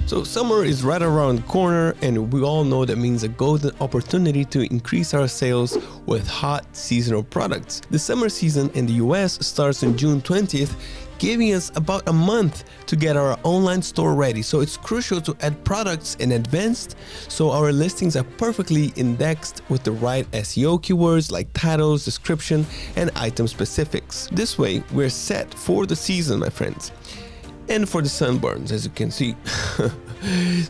So summer is right around the corner, and we all know that means a golden opportunity to increase our sales with hot seasonal products. The summer season in the US starts on June 20th, giving us about a month to get our online store ready. So it's crucial to add products in advance so our listings are perfectly indexed with the right SEO keywords like titles, description, and item specifics. This way, we're set for the season, my friends. And for the sunburns, as you can see.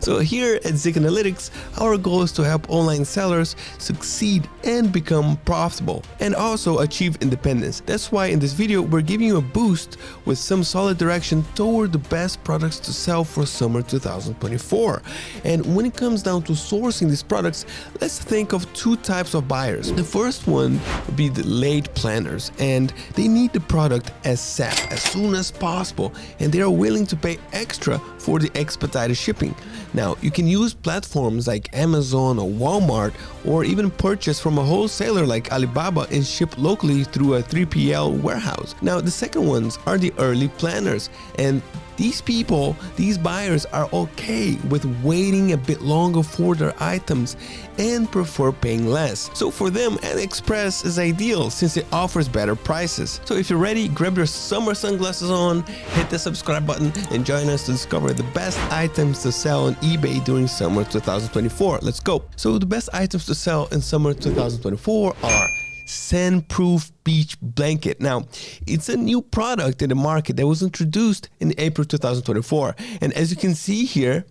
So here at Zik Analytics, our goal is to help online sellers succeed and become profitable, and also achieve independence. That's why in this video, we're giving you a boost with some solid direction toward the best products to sell for summer 2024. And when it comes down to sourcing these products, let's think of two types of buyers. The first one would be the late planners, and they need the product as soon as possible, and they are willing to pay extra for the expedited shipping. Now, you can use platforms like Amazon or Walmart, or even purchase from a wholesaler like Alibaba and ship locally through a 3PL warehouse. Now, the second ones are the early planners, and these buyers are okay with waiting a bit longer for their items and prefer paying less. So for them, AliExpress is ideal since it offers better prices. So if you're ready, grab your summer sunglasses on, hit the subscribe button, and join us to discover the best items to sell on eBay during summer 2024. Let's go. So the best items to sell in summer 2024 are sand-proof beach blanket. Now, it's a new product in the market that was introduced in April 2024. And as you can see here,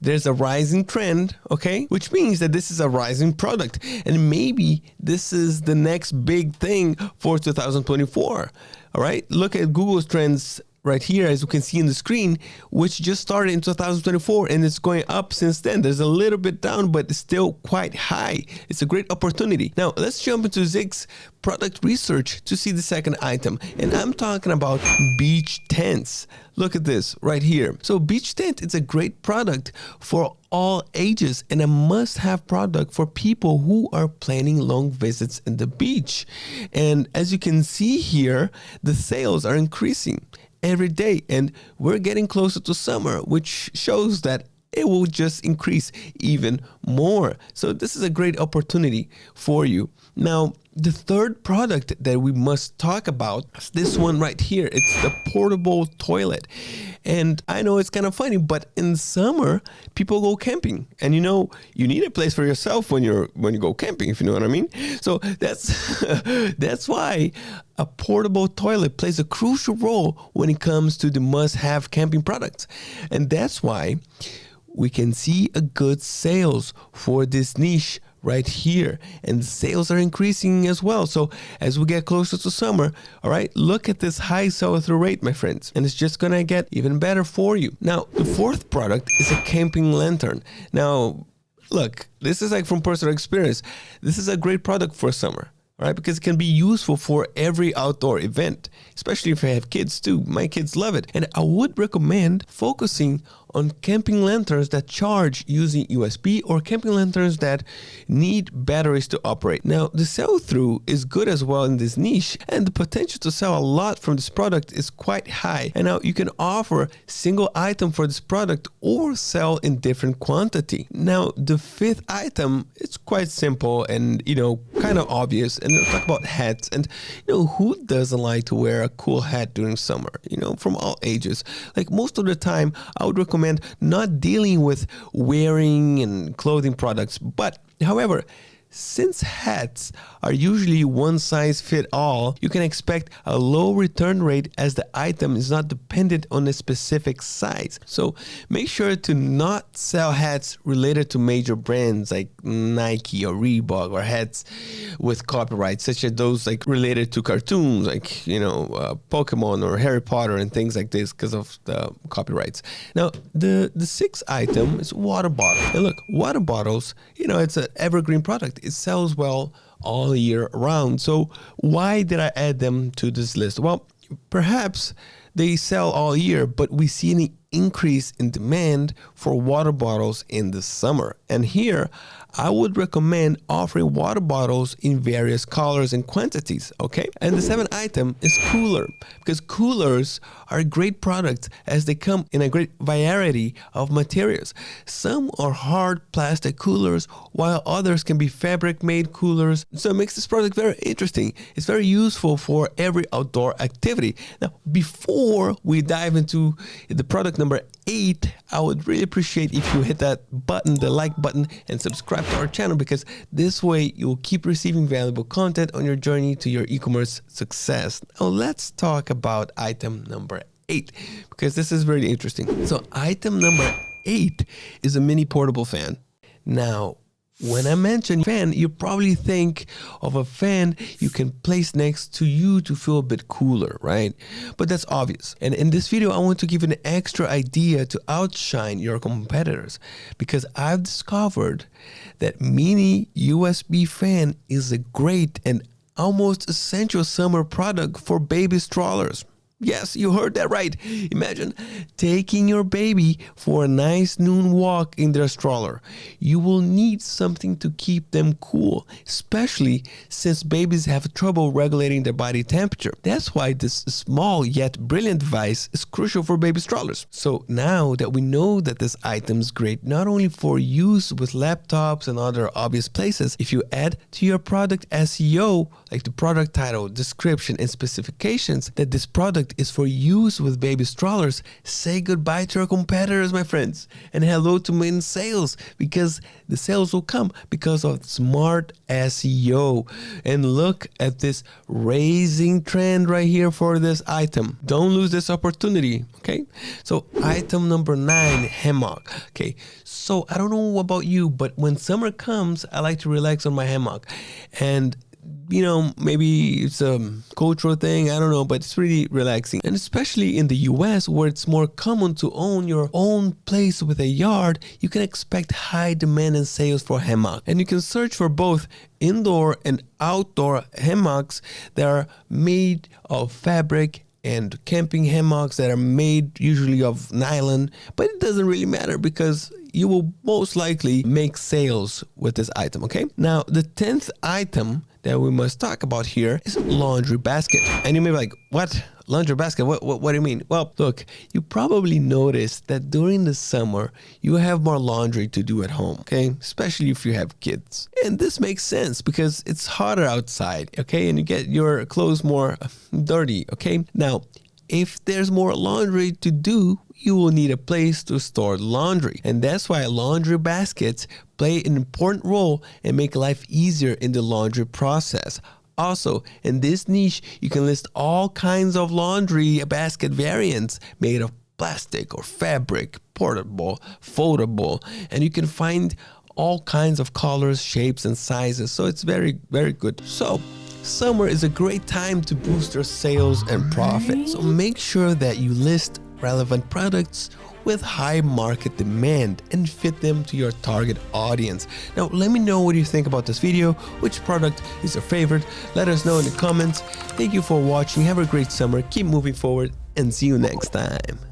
there's a rising trend, okay? Which means that this is a rising product. And maybe this is the next big thing for 2024. All right? Look at Google's trends right here, as you can see in the screen, which just started in 2024 and it's going up since then. There's a little bit down, but it's still quite high. It's a great opportunity. Now, let's jump into Zik's product research to see the second item. And I'm talking about beach tents. Look at this right here. So beach tent is a great product for all ages and a must-have product for people who are planning long visits in the beach. And as you can see here, the sales are increasing every day, and we're getting closer to summer, which shows that it will just increase even more. So this is a great opportunity for you. Now, the third product that we must talk about is this one right here. It's the portable toilet. And I know it's kind of funny, but in summer, people go camping. And you know, you need a place for yourself when you go camping, if you know what I mean. So that's why a portable toilet plays a crucial role when it comes to the must-have camping products. And that's why we can see a good sales for this niche right here, and sales are increasing as well. So as we get closer to summer, all right, look at this high sell-through rate, my friends, and it's just gonna get even better for you. Now, the fourth product is a camping lantern. Now, look, this is like from personal experience. This is a great product for summer. Right? Because it can be useful for every outdoor event, especially if you have kids too. My kids love it. And I would recommend focusing on camping lanterns that charge using USB or camping lanterns that need batteries to operate. Now, the sell-through is good as well in this niche, and the potential to sell a lot from this product is quite high. And now you can offer single item for this product or sell in different quantity. Now, the fifth item, it's quite simple and, you know, kind of obvious. And we'll talk about hats. And, you know, who doesn't like to wear a cool hat during summer? You know, from all ages. Like most of the time, I would recommend not dealing with wearing and clothing products. But however, since hats are usually one size fit all, you can expect a low return rate as the item is not dependent on a specific size. So make sure to not sell hats related to major brands like Nike or Reebok, or hats with copyright such as those like related to cartoons like, you know, Pokemon or Harry Potter and things like this because of the copyrights. Now, the sixth item is water bottle. And look, water bottles, you know, it's an evergreen product. It sells well all year round. So why did I add them to this list? Well, perhaps they sell all year, but we see an increase in demand for water bottles in the summer. And here, I would recommend offering water bottles in various colors and quantities, okay? And the seventh item is cooler, because coolers are great products as they come in a great variety of materials. Some are hard plastic coolers, while others can be fabric-made coolers. So it makes this product very interesting. It's very useful for every outdoor activity. Now, before we dive into the product number 8, I would really appreciate if you hit that button, the like button, and subscribe to our channel, because this way you will keep receiving valuable content on your journey to your e-commerce success. Now let's talk about item number 8, because this is really interesting. So item number 8 is a mini portable fan. Now, when I mention fan, you probably think of a fan you can place next to you to feel a bit cooler, right? But that's obvious. And in this video, I want to give you an extra idea to outshine your competitors, because I've discovered that mini USB fan is a great and almost essential summer product for baby strollers. Yes, you heard that right. Imagine taking your baby for a nice noon walk in their stroller. You will need something to keep them cool, especially since babies have trouble regulating their body temperature. That's why this small yet brilliant device is crucial for baby strollers. So now that we know that this item is great not only for use with laptops and other obvious places, if you add to your product SEO, like the product title, description, and specifications, that this product is for use with baby strollers, say goodbye to your competitors, my friends, and hello to main sales, because the sales will come because of smart SEO. And look at this raising trend right here for this item. Don't lose this opportunity, okay? So item number 9, hammock. Okay, so I don't know about you, but when summer comes, I like to relax on my hammock. And you know, maybe it's a cultural thing, I don't know, but it's really relaxing. And especially in the US, where it's more common to own your own place with a yard, you can expect high demand and sales for hammock. And you can search for both indoor and outdoor hammocks that are made of fabric, and camping hammocks that are made usually of nylon, but it doesn't really matter because you will most likely make sales with this item, okay? Now, the 10th item that we must talk about here is laundry basket. And you may be like, what? Laundry basket? What do you mean? Well, look, you probably noticed that during the summer, you have more laundry to do at home, okay? Especially if you have kids. And this makes sense because it's hotter outside, okay? And you get your clothes more dirty, okay? Now, if there's more laundry to do, you will need a place to store laundry. And that's why laundry baskets play an important role and make life easier in the laundry process. Also, in this niche, you can list all kinds of laundry basket variants made of plastic or fabric, portable, foldable, and you can find all kinds of colors, shapes, and sizes. So it's very, very good. So summer is a great time to boost your sales and profit. So make sure that you list relevant products with high market demand and fit them to your target audience. Now, let me know what you think about this video. Which product is your favorite? Let us know in the comments. Thank you for watching. Have a great summer. Keep moving forward and see you next time.